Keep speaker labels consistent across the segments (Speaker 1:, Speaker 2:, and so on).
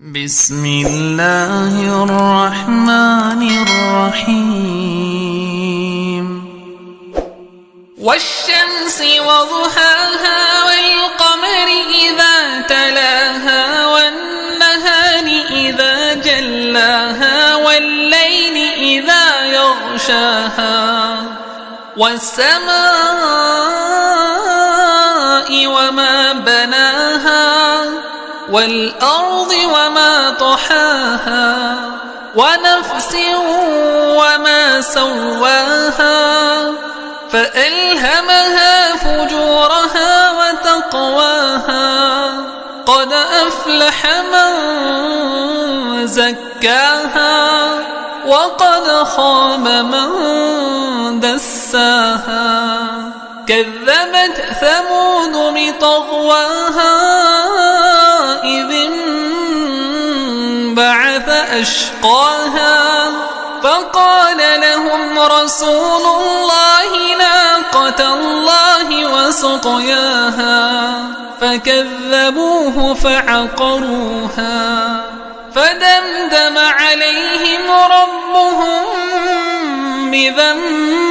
Speaker 1: بسم الله الرحمن الرحيم والشمس وضحاها والقمر إذا تلاها والنهار إذا جلاها والليل إذا يغشاها والسماء وما بناها والأرض وما طحاها ونفس وما سواها فألهمها فجورها وتقواها قد أفلح من زكاها وقد خاب من دساها كذبت ثمود بطغواها إذ انبعث أشقاها فقال لهم رسول الله ناقة الله وسقياها فكذبوه فعقروها فدمدم عليهم ربهم بذنبهم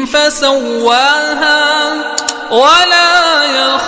Speaker 1: فسواها ولا يخاف